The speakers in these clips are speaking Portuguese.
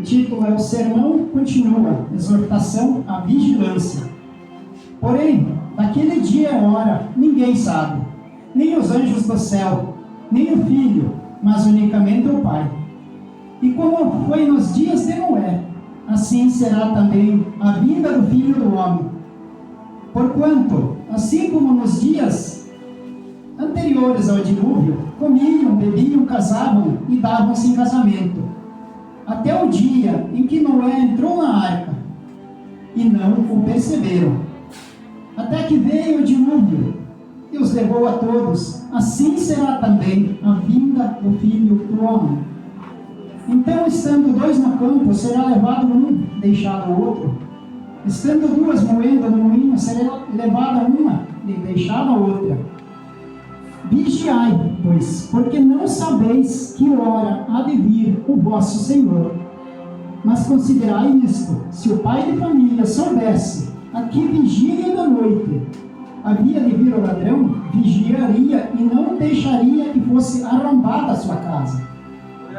O título é: o sermão continua, exortação à vigilância. Porém, daquele dia e hora, ninguém sabe, nem os anjos do céu, nem o Filho, mas unicamente o Pai. E como foi nos dias de Noé, assim será também a vinda do Filho do Homem. Porquanto, assim como nos dias anteriores ao dilúvio, comiam, bebiam, casavam e davam-se em casamento, até o dia em que Noé entrou na arca, e não o perceberam. Até que veio o dilúvio e os levou a todos, assim será também a vinda do Filho do Homem. Então, estando dois no campo, será levado um, deixado o outro. Estando duas moedas no moinho, será levada uma e deixada a outra. Vigiai, pois, porque não sabeis que hora há de vir o vosso Senhor. Mas considerai isto: se o pai de família soubesse a que vigília da noite havia de vir o ladrão, vigiaria e não deixaria que fosse arrombada a sua casa.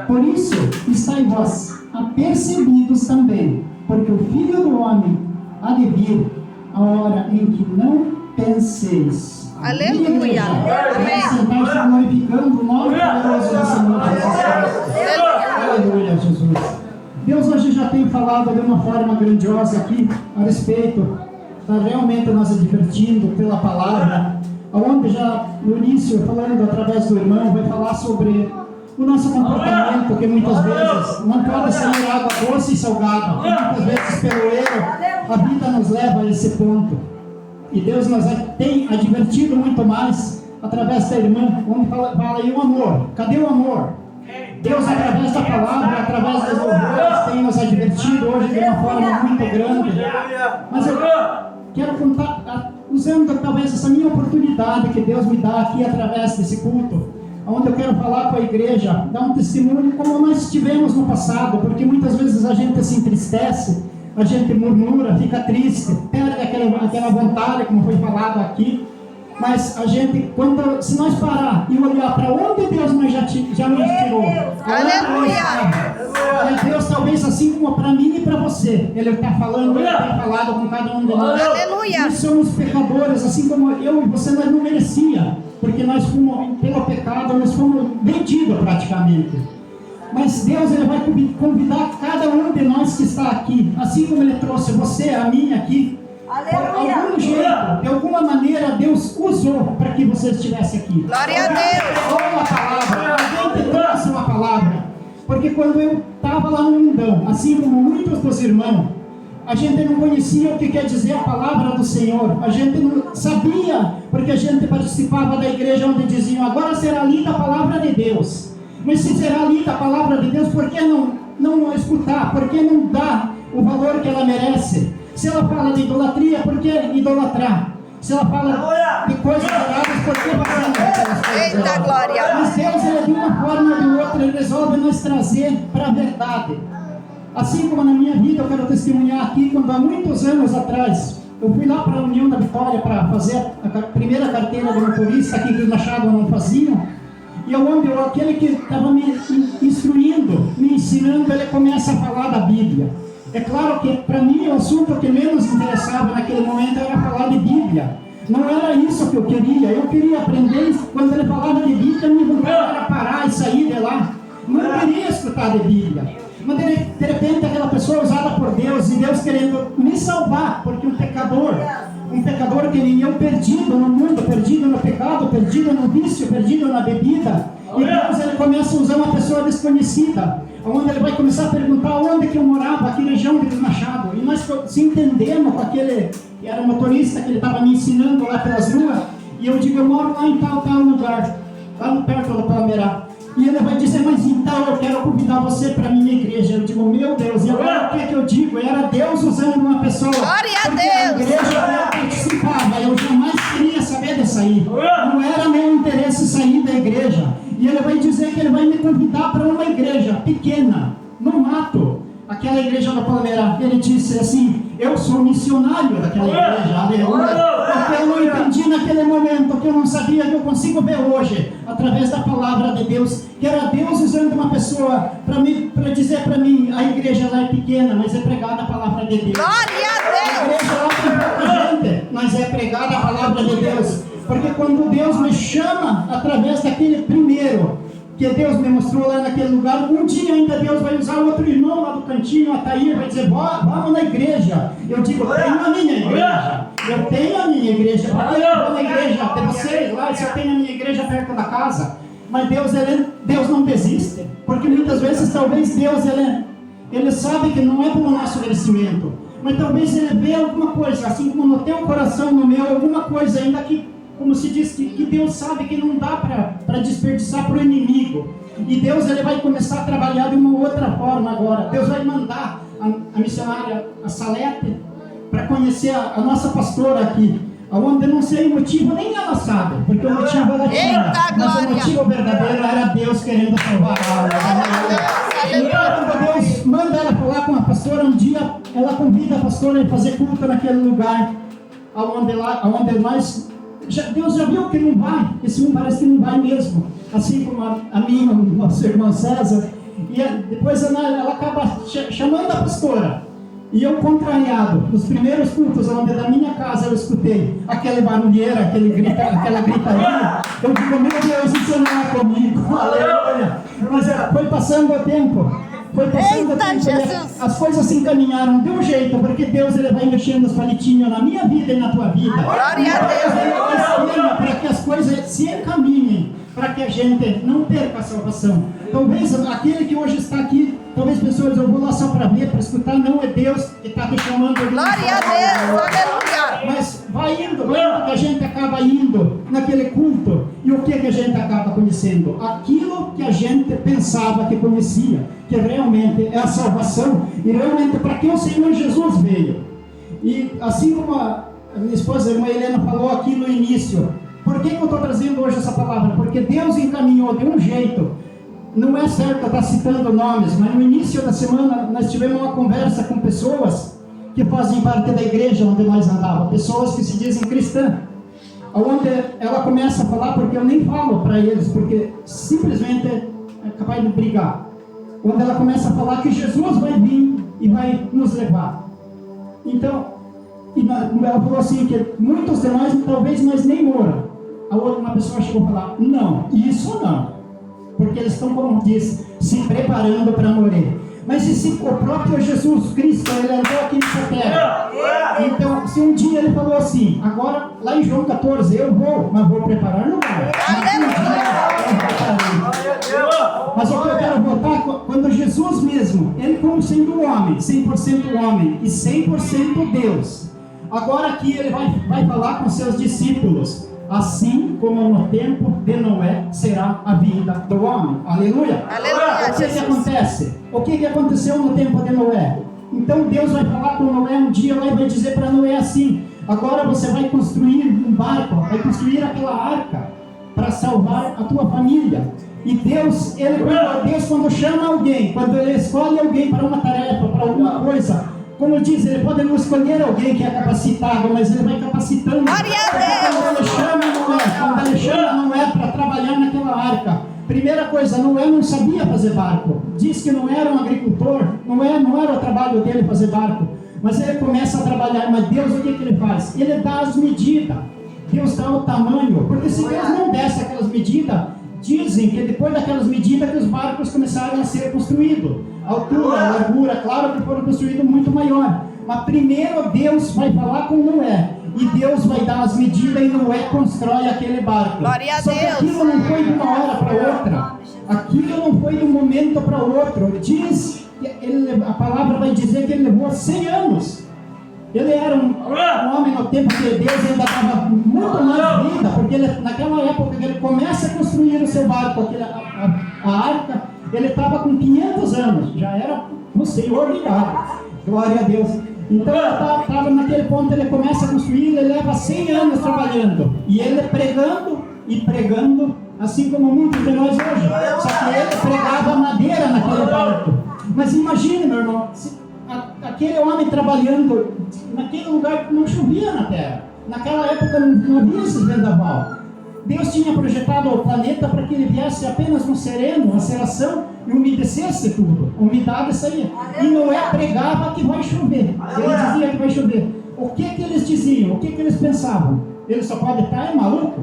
Por isso, estáis vós apercebidos também, porque o Filho do Homem há de vir a hora em que não penseis. Aleluia! Amém! Sentar-se glorificando o nome poderoso do Senhor Jesus Cristo. Aleluia, Jesus! Deus hoje já tem falado de uma forma grandiosa aqui a respeito, está realmente nos advertindo pela palavra, onde já no início, falando através do irmão, vai falar sobre o nosso comportamento, que muitas vezes não pode ser água doce e salgada, muitas vezes pelo erro a vida nos leva a esse ponto. E Deus nos tem advertido muito mais através da irmã, onde fala aí o amor. Cadê o amor? Deus, através da palavra, através das louvores, tem nos advertido hoje de uma forma muito grande. Mas eu quero contar, usando talvez essa minha oportunidade que Deus me dá aqui através desse culto, onde eu quero falar com a igreja, dar um testemunho como nós tivemos no passado, porque muitas vezes a gente se entristece, a gente murmura, fica triste, perde aquela vontade, como foi falado aqui. Mas a gente, se nós parar e olhar para onde Deus já nos tirou, Aleluia! Deus talvez assim como para mim e para você, Ele está falando, Ele tem falado com cada um de nós. Aleluia! Nós somos pecadores, assim como eu e você, nós não merecia, porque nós fomos, pelo pecado, nós fomos vendidos praticamente. Mas Deus, Ele vai convidar cada um de nós que está aqui, assim como Ele trouxe você, a mim aqui. Aleluia! Por algum jeito, de alguma maneira, Deus usou para que você estivesse aqui. Glória a Deus! Olha a palavra, alguém te trouxe uma palavra. Porque quando eu estava lá no mundão, assim como muitos dos irmãos, a gente não conhecia o que quer dizer a palavra do Senhor. A gente não sabia, porque a gente participava da igreja onde diziam: agora será lida a palavra de Deus. Mas se será lida a palavra de Deus, por que não escutar? Por que não dar o valor que ela merece? Se ela fala de idolatria, por que idolatrar? Se ela fala de coisas erradas, por que fazemos aquelas coisas? Eita glória! Mas Deus, Ele, de uma forma ou de outra, Ele resolve nos trazer para a verdade. Assim como na minha vida, eu quero testemunhar aqui, quando há muitos anos atrás, eu fui lá para a União da Vitória para fazer a primeira carteira de motorista, aqui que os Machado não faziam. E onde aquele que estava me instruindo, me ensinando, ele começa a falar da Bíblia. É claro que para mim o assunto que menos interessava naquele momento era falar de Bíblia. Não era isso que eu queria aprender. Quando ele falava de Bíblia, minha vontade era parar e sair de lá. Não queria escutar de Bíblia. Mas de repente aquela pessoa usada por Deus, e Deus querendo me salvar, porque um pecador que nem eu, perdido no mundo, perdido no pecado, perdido no vício, perdido na bebida, e Deus, Ele começa a usar uma pessoa desconhecida, onde Ele vai começar a perguntar onde que eu morava, aqui na região de Machado, e nós se entendemos com aquele que era motorista, que ele estava me ensinando lá pelas ruas, e eu digo: eu moro lá em tal lugar, lá no perto do Palmeirá. E ele vai dizer: mas então eu quero convidar você para a minha igreja. Eu digo: meu Deus, e agora o que é que eu digo? Era Deus usando uma pessoa. Glória a Deus! A igreja que eu participava, eu jamais queria saber de sair. Não era meu interesse sair da igreja. E ele vai dizer que ele vai me convidar para uma igreja pequena, no mato, aquela igreja da Palmeira, ele disse assim: eu sou missionário daquela igreja, aleluia. Porque eu não entendi naquele momento, que eu não sabia, que eu consigo ver hoje, através da palavra de Deus, que era Deus usando uma pessoa para dizer para mim: a igreja lá é pequena, mas é pregada a palavra de Deus. Glória a A Deus. igreja lá tem pouca gente, mas é pregada a palavra de Deus. Porque quando Deus me chama, através daquele primeiro, que Deus me mostrou lá naquele lugar, um dia ainda Deus vai usar outro irmão lá do cantinho, Atair, vai dizer: vamos na igreja. Eu digo: eu tenho a minha igreja. Eu tenho a minha igreja. Para que eu vou na igreja de vocês lá, se eu tenho a minha igreja perto da casa? Mas Deus não desiste. Porque muitas vezes, talvez Deus, ele sabe que não é para o nosso merecimento. Mas talvez ele vê alguma coisa, assim como no teu coração, no meu, alguma coisa ainda que, como se diz, que Deus sabe que não dá para desperdiçar para o inimigo. E Deus, ele vai começar a trabalhar de uma outra forma agora. Deus vai mandar a missionária, a Salete, para conhecer a nossa pastora aqui. Onde eu não sei o motivo, nem ela sabe, porque o motivo ela tinha. Eita, Mas glória. o motivo verdadeiro era Deus querendo salvar ela. Então, quando Deus manda ela falar com a pastora, um dia ela convida a pastora a fazer culto naquele lugar, onde nós. Deus já viu que não vai, esse um parece que não vai mesmo, assim como a minha, o nosso irmão César. E depois ela acaba chamando a pastora. E eu, contrariado, nos primeiros cultos, onde da minha casa eu escutei aquela barulheira, aquela gritaria, eu digo: meu Deus, isso não é comigo, aleluia. Mas foi passando o tempo, Eita, Jesus. As coisas se encaminharam de um jeito, porque Deus, ele vai mexendo os palitinhos na minha vida e na tua vida. Glória a Deus. Para que as coisas se encaminhem, para que a gente não perca a salvação. Talvez aquele que hoje está aqui, talvez pessoas: eu vou lá só para ver, para escutar. Não, é Deus que está te chamando. Glória a Deus. Aleluia. Mas vai indo, que a gente acaba indo naquele culto. E o que a gente acaba conhecendo? Aquilo que a gente pensava que conhecia, que realmente é a salvação, e realmente para que o Senhor Jesus veio. E assim como a minha esposa, a irmã Helena, falou aqui no início, por que eu estou trazendo hoje essa palavra? Porque Deus encaminhou de um jeito. Não é certo estar citando nomes, mas no início da semana nós tivemos uma conversa com pessoas que fazem parte da igreja onde nós andávamos, pessoas que se dizem cristãs, onde ela começa a falar, porque eu nem falo para eles, porque simplesmente é capaz de brigar, onde ela começa a falar que Jesus vai vir e vai nos levar. Então, ela falou assim, que muitos de nós, talvez nós nem moram. A outra, uma pessoa chegou a falar: não, isso não, porque eles estão, como diz, se preparando para morrer. Mas e se o próprio Jesus Cristo, ele andou aqui nessa terra? Então, se um dia ele falou assim, agora, lá em João 14, eu vou, mas vou preparar lugar. Mas o que eu quero voltar, quando Jesus mesmo, ele como sendo homem, 100% homem e 100% Deus, agora aqui ele vai falar com seus discípulos: assim como no tempo de Noé será a vida do homem. Aleluia. Aleluia. O que acontece? O que aconteceu no tempo de Noé? Então Deus vai falar com Noé um dia lá e vai dizer para Noé assim: agora você vai construir um barco, vai construir aquela arca para salvar a tua família. E Deus, quando chama alguém, quando ele escolhe alguém para uma tarefa, para alguma coisa, como diz, ele pode não escolher alguém que é capacitado, mas ele vai capacitando. Glória a Deus. Quando ele chama Noé para trabalhar naquela arca, primeira coisa, Noé não sabia fazer barco. Diz que não era um agricultor, não era o trabalho dele fazer barco. Mas ele começa a trabalhar, mas Deus, o que ele faz? Ele dá as medidas. Deus dá o tamanho, porque se Deus não desse aquelas medidas, dizem que depois daquelas medidas que os barcos começaram a ser construídos. A altura, a largura, claro que foram construídos muito maior. Mas primeiro Deus vai falar com Noé. E Deus vai dar as medidas e Noé constrói aquele barco. Glória a Só que Deus. aquilo não foi de uma hora para outra. Aquilo não foi de um momento para outro. Diz, a palavra vai dizer que ele levou 100 anos. Ele era um homem no tempo que Deus ainda dava muito mais vida, porque naquela época que ele começa a construir o seu barco, a arca, ele estava com 500 anos, já era o Senhor ligado, glória a Deus. Então ele estava naquele ponto, ele começa a construir, ele leva 100 anos trabalhando, e ele pregando e pregando, assim como muitos de nós hoje. Só que ele pregava madeira naquele barco. Mas imagine, meu irmão, aquele homem trabalhando naquele lugar que não chovia na terra. Naquela época não havia esses vendaval. Deus tinha projetado o planeta para que ele viesse apenas um sereno, uma seração, e umedecesse tudo. A umidade saía. E Noé pregava que vai chover. Ele dizia que vai chover. O que eles diziam? O que eles pensavam? Ele só pode estar maluco?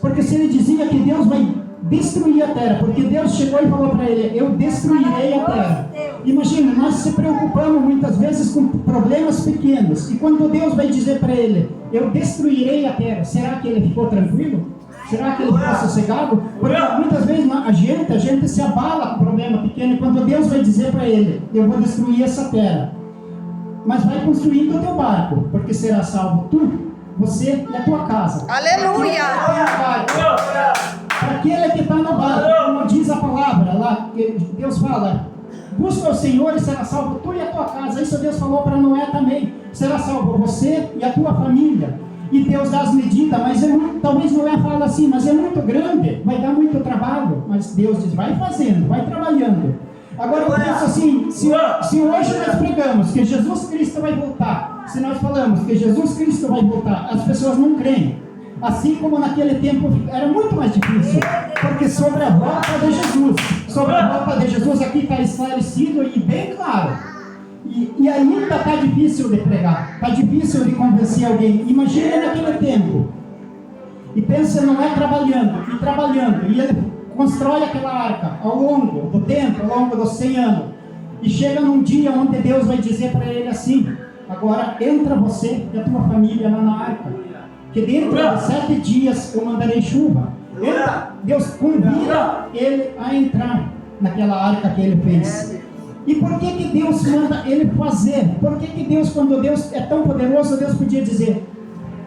Porque se ele dizia que Deus vai destruir a terra, porque Deus chegou e falou para ele, eu destruirei a terra. Imagina, nós se preocupamos muitas vezes com problemas pequenos, e quando Deus vai dizer para ele, eu destruirei a terra, será que ele ficou tranquilo? Será que ele ficou sossegado? Porque muitas vezes a gente se abala com problema pequeno, e quando Deus vai dizer para ele, eu vou destruir essa terra, mas vai construindo o teu barco, porque será salvo tu, você e a tua casa. Aleluia! Para aquele que está no barco, como diz a palavra lá, que Deus fala, busca o Senhor e será salvo tu e a tua casa. Isso Deus falou para Noé também, será salvo você e a tua família. E Deus dá as medidas, mas talvez Noé fala assim, mas é muito grande, vai dar muito trabalho. Mas Deus diz, vai fazendo, vai trabalhando. Agora eu penso assim, se hoje nós pregamos que Jesus Cristo vai voltar, se nós falamos que Jesus Cristo vai voltar, as pessoas não creem. Assim como naquele tempo era muito mais difícil, porque sobre a volta de Jesus, aqui está esclarecido e bem claro. E ainda está difícil de pregar, está difícil de convencer alguém. Imagina naquele tempo. E pensa, não é trabalhando, e ele constrói aquela arca ao longo do tempo, ao longo dos 100 anos. E chega num dia onde Deus vai dizer para ele assim, agora entra você e a tua família lá na arca, que dentro de 7 dias eu mandarei chuva. Deus convida ele a entrar naquela arca que ele fez. E por que Deus manda ele fazer? Por que Deus, quando Deus é tão poderoso, Deus podia dizer,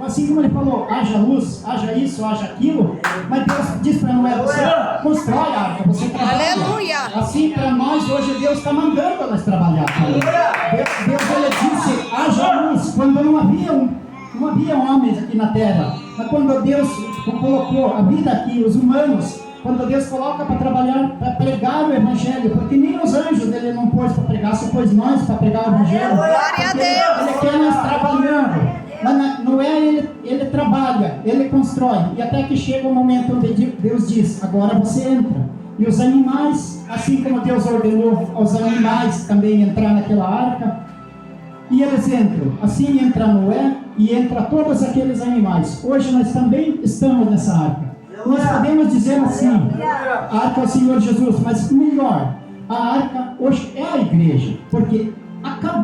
assim como ele falou, haja luz, haja isso, haja aquilo, mas Deus diz para Noé, você constrói a arca, você trabalha. Aleluia! Assim para nós, hoje Deus está mandando nós trabalhar. Deus ele disse, haja luz, quando não havia homens aqui na terra, mas quando Deus colocou a vida aqui, os humanos, quando Deus coloca para trabalhar, para pregar o Evangelho, porque nem os anjos ele não pôs para pregar, só pôs nós para pregar o Evangelho. Glória a Deus! Ele quer nós trabalhando, mas não é ele trabalha, ele constrói, e até que chega o momento onde Deus diz, agora você entra. E os animais, assim como Deus ordenou aos animais também entrar naquela arca, e eles entram, assim entra Noé e entra todos aqueles animais. Hoje nós também estamos nessa arca. Nós podemos dizer assim, a arca é o Senhor Jesus, mas melhor, a arca hoje é a igreja, porque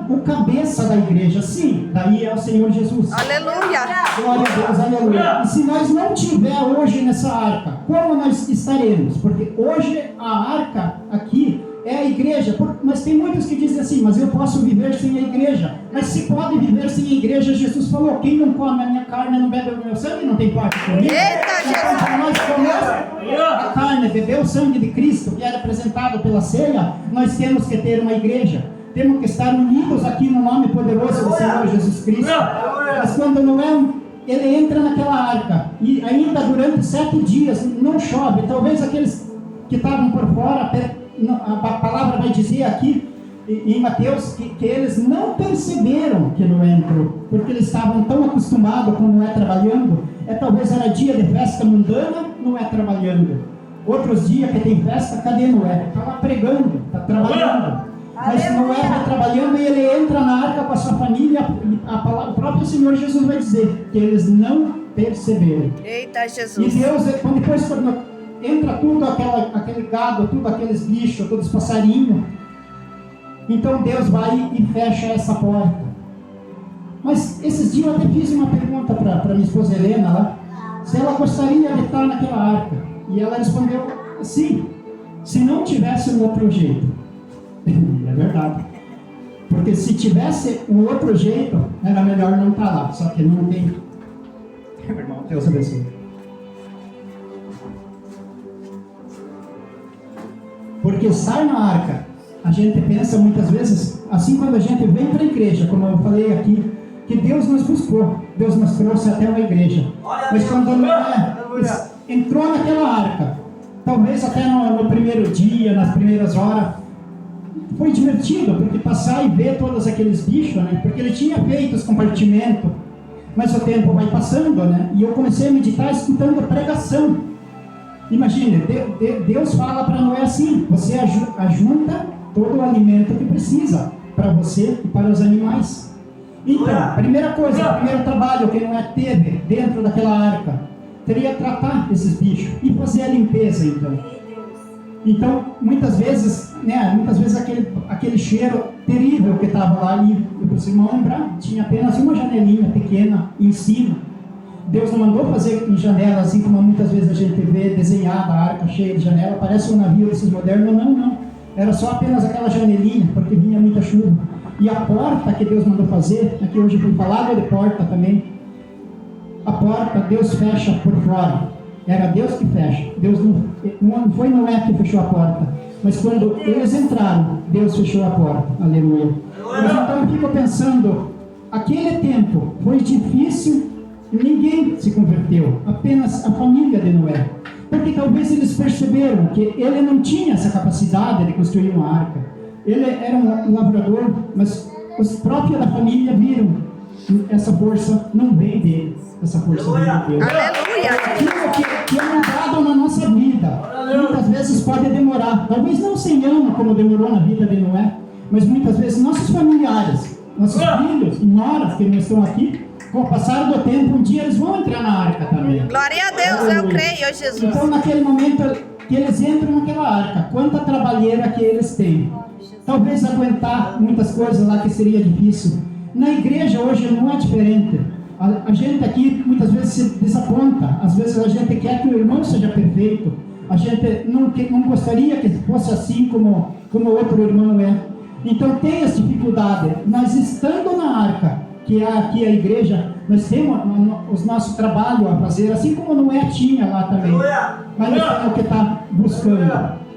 o cabeça da igreja, sim, daí é o Senhor Jesus. Aleluia! Glória a Deus, aleluia. E se nós não tiver hoje nessa arca, como nós estaremos? Porque hoje a arca aqui é a igreja, mas tem muitos que dizem assim, mas eu posso viver sem a igreja. Mas se pode viver sem a igreja, Jesus falou, quem não come a minha carne, não bebe o meu sangue, não tem parte comigo. Eita, Jesus! Para nós comer a carne, beber o sangue de Cristo, que é representado pela ceia, nós temos que ter uma igreja. Temos que estar unidos aqui no nome poderoso do Senhor Jesus Cristo. Mas quando Noé, ele entra naquela arca, e ainda durante 7 dias não chove, talvez aqueles que estavam por fora, a palavra vai dizer aqui em Mateus que eles não perceberam que Noé entrou, porque eles estavam tão acostumados com Noé trabalhando. Talvez era dia de festa mundana, Noé trabalhando. Outros dias que tem festa, cadê Noé? Está lá pregando, está trabalhando. Mas Noé vai trabalhando e ele entra na arca com a sua família. O próprio Senhor Jesus vai dizer que eles não perceberam. Eita, Jesus! E Deus, quando entra tudo aquele gado, tudo aqueles bichos, todos os passarinhos, então Deus vai e fecha essa porta. Mas esses dias eu até fiz uma pergunta para minha esposa Helena lá, se ela gostaria de estar naquela arca, e ela respondeu sim, se não tivesse um outro jeito. É verdade, porque se tivesse um outro jeito, era melhor não estar lá, só que não tem. Meu irmão, Deus abençoe. Porque sai na arca, a gente pensa muitas vezes, assim quando a gente vem para a igreja, como eu falei aqui, que Deus nos buscou, Deus nos trouxe até uma igreja. Mas quando Noé entrou naquela arca, talvez até no primeiro dia, nas primeiras horas, foi divertido, porque passar e ver todos aqueles bichos, né? Porque ele tinha feito os compartimentos, mas o tempo vai passando, né? E eu comecei a meditar escutando a pregação. Imagine, Deus fala para Noé assim: você ajunta todo o alimento que precisa para você e para os animais. Então, primeira coisa, primeiro trabalho que Noé teve dentro daquela arca seria tratar esses bichos e fazer a limpeza, Então, muitas vezes aquele cheiro terrível que estava lá, e eu preciso lembrar, tinha apenas uma janelinha pequena em cima. Deus não mandou fazer em janela, assim como muitas vezes a gente vê desenhada a arca cheia de janela, parece um navio desses modernos. Não. Era só apenas aquela janelinha, porque vinha muita chuva. E a porta que Deus mandou fazer, aqui hoje foi falado de porta também, a porta Deus fecha por fora. Era Deus que fecha. Deus não foi Noé que fechou a porta, mas quando eles entraram, Deus fechou a porta. Aleluia. Mas então eu fico pensando, aquele tempo foi difícil, ninguém se converteu, apenas a família de Noé. Porque talvez eles perceberam que ele não tinha essa capacidade de construir uma arca. Ele era um lavrador, mas os próprios da família viram: essa força não vem dele, essa força vem de Deus. Aleluia! Aquilo que é mandado na nossa vida, muitas vezes pode demorar, talvez não 100 anos como demorou na vida de Noé, mas muitas vezes nossos familiares, nossos filhos e noras que não estão aqui, com o passar do tempo, um dia eles vão entrar na arca também. Glória a Deus, eu creio, Jesus. Então, naquele momento que eles entram naquela arca, quanta trabalheira que eles têm. Talvez aguentar muitas coisas lá que seria difícil. Na igreja hoje não é diferente. A gente aqui muitas vezes se desaponta. Às vezes a gente quer que o irmão seja perfeito. A gente não gostaria que fosse assim como o outro irmão é. Então tem essa dificuldade. Mas estando na arca, que é aqui a igreja, nós temos o nosso trabalho a fazer, assim como Noé tinha lá também. Mas nós temos que estar buscando.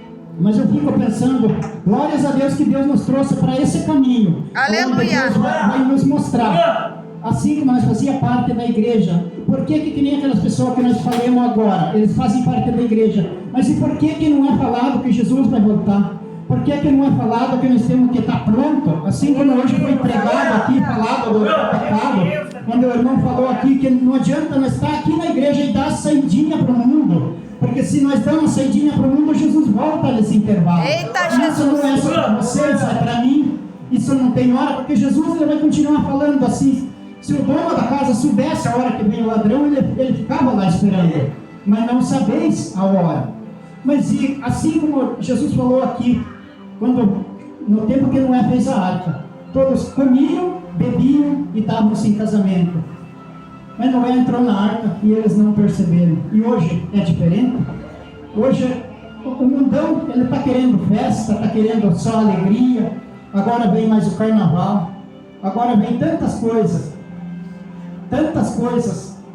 Mas eu fico pensando, glórias a Deus que Deus nos trouxe para esse caminho. Aleluia! Deus vai nos mostrar. Assim como nós fazia parte da igreja. Por que nem aquelas pessoas que nós falamos agora, eles fazem parte da igreja? Mas e por que não é falado que Jesus vai voltar? Por que não é falado que nós temos que estar pronto? Assim como hoje foi pregado aqui, falado do pecado, quando o irmão falou aqui que não adianta nós estar aqui na igreja e dar a saidinha para o mundo. Porque se nós damos a saidinha para o mundo, Jesus volta nesse intervalo. Eita, isso não é só para vocês, é para mim. Isso não tem hora, porque Jesus ele vai continuar falando assim. Se o dono da casa soubesse a hora que vem o ladrão, ele ficava lá esperando. Mas não sabeis a hora. Mas assim como Jesus falou aqui, no tempo que Noé fez a arca, todos comiam, bebiam e estavam em casamento. Mas Noé entrou na arca e eles não perceberam. E hoje é diferente. Hoje o mundão está querendo festa, está querendo só alegria. Agora vem mais o carnaval. Agora vem tantas coisas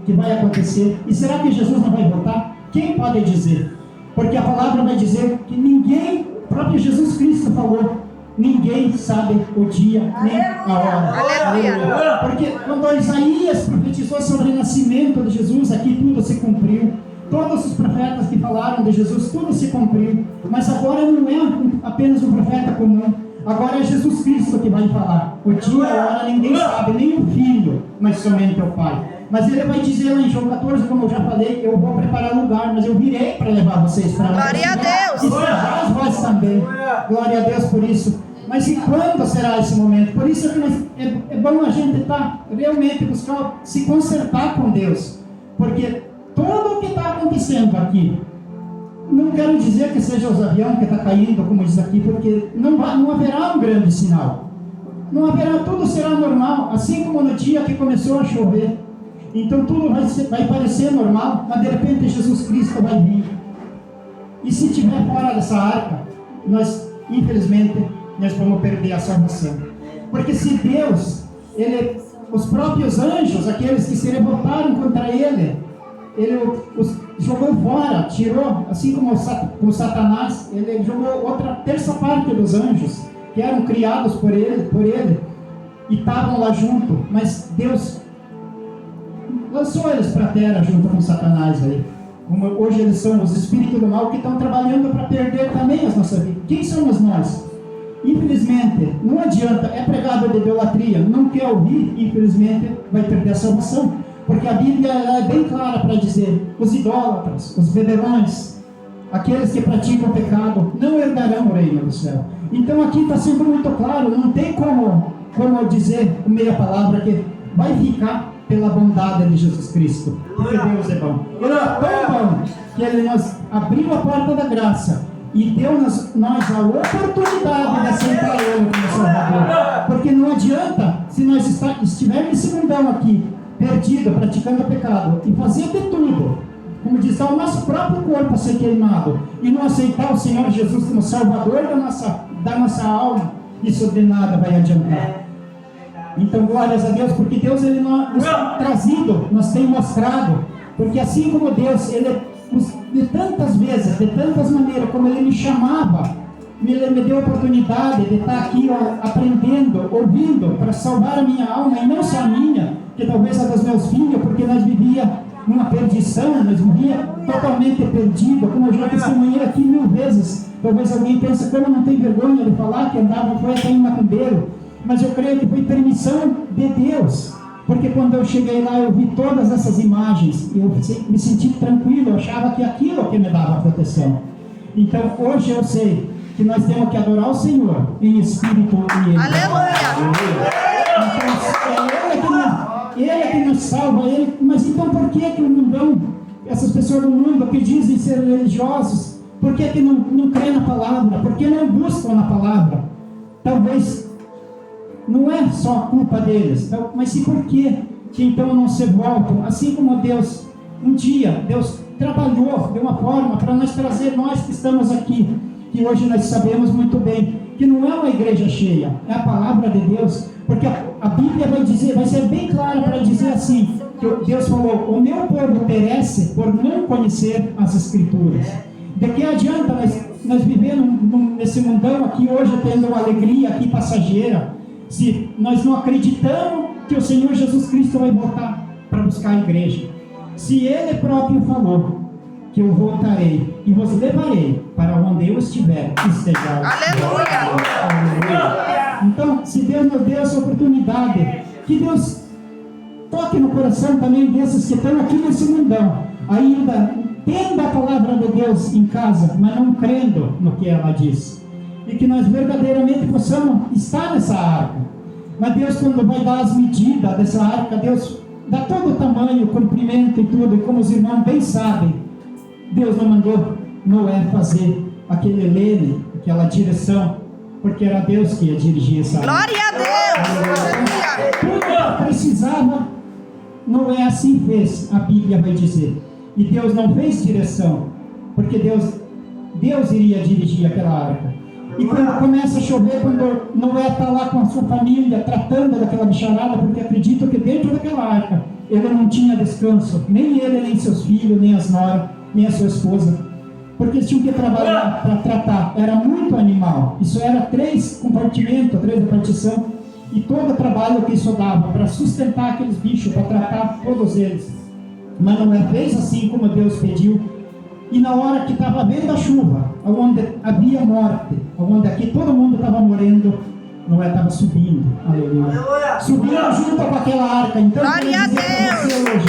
que vai acontecer. E será que Jesus não vai voltar? Quem pode dizer? Porque a palavra vai dizer que ninguém, o próprio Jesus Cristo falou, ninguém sabe o dia nem a hora. Aleluia. Porque quando Isaías profetizou sobre o nascimento de Jesus, aqui tudo se cumpriu. Todos os profetas que falaram de Jesus, tudo se cumpriu. Mas agora não é apenas um profeta comum. Agora é Jesus Cristo que vai falar. O dia e a hora ninguém sabe, nem o Filho, mas somente o Pai. Mas ele vai dizer lá em João 14, como eu já falei, eu vou preparar lugar, mas eu virei para levar vocês para lá. Glória a Deus! E serás vós também. Glória a Deus por isso. Mas e quando será esse momento? Por isso que é bom a gente estar realmente buscar se consertar com Deus. Porque tudo o que está acontecendo aqui, não quero dizer que seja os aviões que estão caindo, como diz aqui, porque não haverá um grande sinal. Não haverá, tudo será normal, assim como no dia que começou a chover. Então tudo vai parecer normal, mas de repente Jesus Cristo vai vir. E se estiver fora dessa arca, infelizmente, nós vamos perder a salvação. Porque se Deus, os próprios anjos, aqueles que se revoltaram contra Ele os jogou fora, tirou, assim como Satanás, ele jogou outra terça parte dos anjos, que eram criados por ele e estavam lá junto, mas Deus lançou eles para a terra junto com Satanás aí. Como hoje eles são os espíritos do mal que estão trabalhando para perder também as nossas vidas. Quem somos nós? infelizmente, não adianta, é pregado de idolatria, não quer ouvir, infelizmente, vai perder a salvação. Porque a Bíblia é bem clara para dizer: os idólatras, os beberrões, aqueles que praticam o pecado, não herdarão o reino do céu. Então aqui está sendo muito claro, não tem como dizer meia palavra que vai ficar pela bondade de Jesus Cristo, porque Deus é bom. Ele é tão bom que Ele nos abriu a porta da graça e deu nós a oportunidade de aceitar Ele como Salvador. Porque não adianta, se nós estivermos nesse mundão aqui, perdido, praticando o pecado, e fazer de tudo, como diz, o nosso próprio corpo a ser queimado, e não aceitar o Senhor Jesus como Salvador da nossa alma, isso de nada vai adiantar. Então, glórias a Deus, porque Deus Ele nos tem trazido, nos tem mostrado, porque assim como Deus, Ele de tantas vezes, de tantas maneiras, como Ele me chamava, Ele me deu a oportunidade de estar aqui aprendendo, ouvindo, para salvar a minha alma, e não só a minha, que talvez a dos meus filhos, porque nós vivíamos numa perdição, nós vivíamos totalmente perdidos, como eu já testemunhei aqui 1000 vezes. Talvez alguém pense, como não tem vergonha de falar que andava, foi até em macumbeiro, mas eu creio que foi permissão de Deus, porque quando eu cheguei lá, eu vi todas essas imagens, e eu me senti tranquilo, eu achava que aquilo que me dava proteção. Então hoje eu sei que nós temos que adorar o Senhor em espírito e em Aleluia! Então Ele é que nos salva, mas então por que o mundão, essas pessoas do mundo que dizem ser religiosos, por que não creem na palavra? Por que não buscam na palavra? Talvez não é só a culpa deles, mas sim por que então não se voltam, assim como Deus, um dia, Deus trabalhou de uma forma para nós trazer, nós que estamos aqui, que hoje nós sabemos muito bem, que não é uma igreja cheia, é a palavra de Deus, porque a Bíblia vai ser bem clara para dizer assim, que Deus falou: o meu povo perece por não conhecer as Escrituras. De que adianta nós vivemos nesse mundão aqui hoje, tendo uma alegria aqui passageira, se nós não acreditamos que o Senhor Jesus Cristo vai voltar para buscar a igreja? Se Ele próprio falou que eu voltarei e vos levarei para onde eu estiver, estejais. Aleluia! Então, se Deus nos deu essa oportunidade, que Deus toque no coração também desses que estão aqui nesse mundão, ainda tendo a palavra de Deus em casa, mas não crendo no que ela diz, e que nós verdadeiramente possamos estar nessa arca. Mas Deus, quando vai dar as medidas dessa arca, Deus dá todo o tamanho, o comprimento e tudo, e como os irmãos bem sabem, Deus não mandou Noé fazer aquele leme, aquela direção, porque era Deus que ia dirigir essa arca. Glória a Deus! Tudo que precisava, Noé assim fez, a Bíblia vai dizer. E Deus não fez direção, porque Deus iria dirigir aquela arca. E quando começa a chover, quando Noé está lá com a sua família, tratando daquela bicharada, porque acredito que dentro daquela arca, ele não tinha descanso, nem ele, nem seus filhos, nem as noras, nem a sua esposa, porque eles tinham que trabalhar para tratar, era muito animal, isso era 3 compartimentos, 3 repartições, e todo o trabalho que isso dava, para sustentar aqueles bichos, para tratar todos eles. Mas Noé fez assim como Deus pediu, e na hora que estava vendo a chuva, onde havia morte, onde aqui todo mundo estava morrendo, Noé estava subindo, aleluia, subindo junto com aquela arca. Então, glória a Deus! Hoje,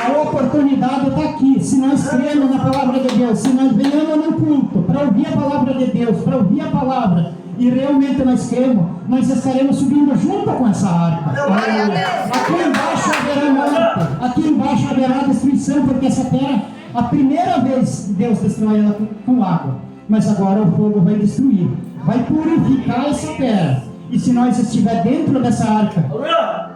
a oportunidade está aqui, se nós cremos na palavra de Deus, se nós venhamos no culto, para ouvir a palavra de Deus, para ouvir a palavra, e realmente nós cremos, nós estaremos subindo junto com essa arca, aleluia. Aqui embaixo haverá morte, aqui embaixo haverá destruição, porque essa terra, a primeira vez Deus destrói ela com água, mas agora o fogo vai destruir, vai purificar essa terra. E se nós estiver dentro dessa arca,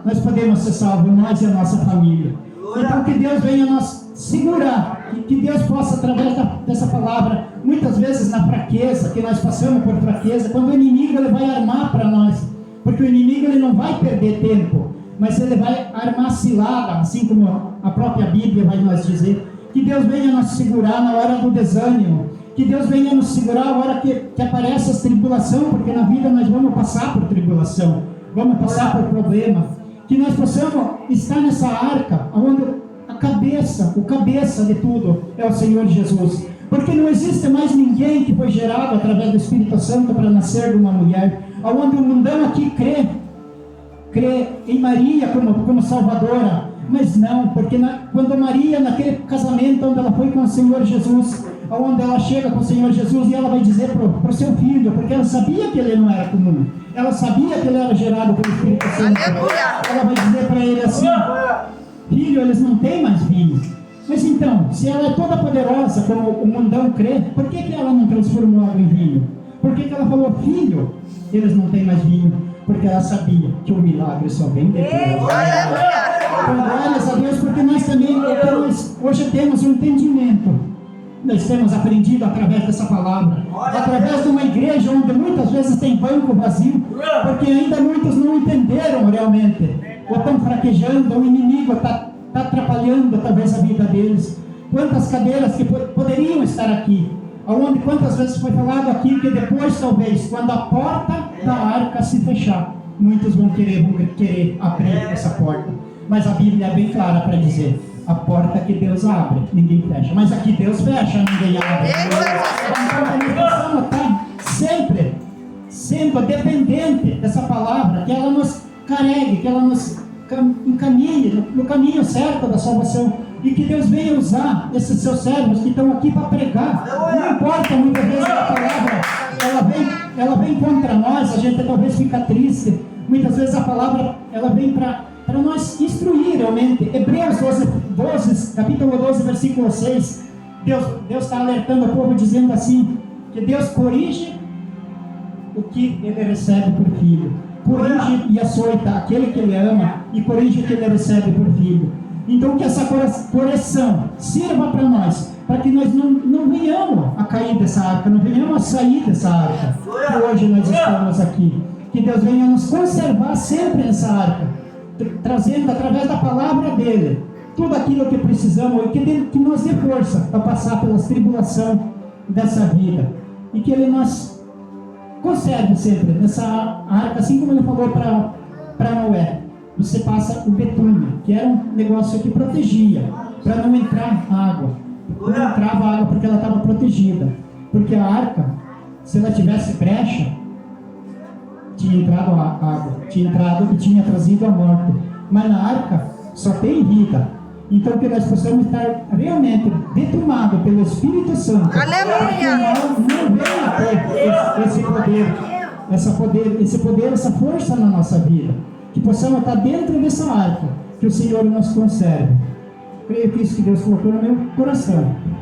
nós podemos ser salvos, nós e a nossa família. Então que Deus venha nos segurar, e que Deus possa, através dessa palavra, muitas vezes na fraqueza, que nós passamos por fraqueza, quando o inimigo ele vai armar para nós, porque o inimigo ele não vai perder tempo, mas ele vai armar cilada, assim como a própria Bíblia vai nos dizer. Que Deus venha nos segurar na hora do desânimo, que Deus venha nos segurar na hora que aparece as tribulações, porque na vida nós vamos passar por tribulação, vamos passar por problema, que nós possamos estar nessa arca, onde o cabeça de tudo é o Senhor Jesus, Porque não existe mais ninguém que foi gerado através do Espírito Santo para nascer de uma mulher, onde o mundão aqui crê em Maria como Salvadora, mas não, porque quando Maria, naquele casamento onde ela foi com o Senhor Jesus, onde ela chega com o Senhor Jesus e ela vai dizer para o seu filho, porque ela sabia que ele não era comum, ela sabia que ele era gerado pelo Espírito Santo. Ela vai dizer para ele assim: filho, eles não têm mais vinho. Mas então, se ela é toda poderosa como o mundão crê, por que ela não transformou água em vinho? Por que ela falou: filho, eles não têm mais vinho? Porque ela sabia que o milagre só vem depois. Então, glórias a Deus, porque nós também hoje temos um entendimento. Nós temos aprendido através dessa palavra, através de uma igreja onde muitas vezes tem banco vazio, porque ainda muitos não entenderam realmente, ou estão fraquejando, o inimigo está atrapalhando talvez a vida deles. Quantas cadeiras que poderiam estar aqui, aonde quantas vezes foi falado aqui que depois talvez, quando a porta da arca se fechar, muitos vão querer abrir essa porta, mas a Bíblia é bem clara para dizer: a porta que Deus abre, ninguém fecha. Mas aqui Deus fecha, ninguém abre. Então nós precisamos estar sempre sendo dependente dessa palavra, que ela nos carregue, que ela nos encaminhe no caminho certo da salvação. E que Deus venha usar esses seus servos que estão aqui para pregar. Não importa muitas vezes a palavra, ela vem contra nós, a gente talvez fica triste. Muitas vezes a palavra ela vem para nós instruir realmente. Hebreus 12, capítulo 12, versículo 6, Deus está alertando o povo dizendo assim, que Deus corrige o que ele recebe por filho, corrige e açoita aquele que ele ama, e corrige o que ele recebe por filho. Então que essa correção sirva para nós, para que nós não venhamos a cair dessa arca, não venhamos a sair dessa arca que hoje nós estamos aqui. Que Deus venha nos conservar sempre nessa arca, trazendo através da palavra dele tudo aquilo que precisamos, e que nos dê força para passar pelas tribulações dessa vida, e que ele nos conserve sempre nessa arca, assim como ele falou para Noé. Você passa o betume, que era um negócio que protegia, para não entrar água. Não entrava água porque ela estava protegida, porque a arca, se ela tivesse brecha, tinha entrado a água, tinha entrado e tinha trazido a morte. Mas na arca só tem vida. Então que nós possamos estar realmente detumados pelo Espírito Santo, para que não venha ter esse poder, essa força na nossa vida, que possamos estar dentro dessa arca, que o Senhor nos conserve. Creio que isso que Deus colocou no meu coração.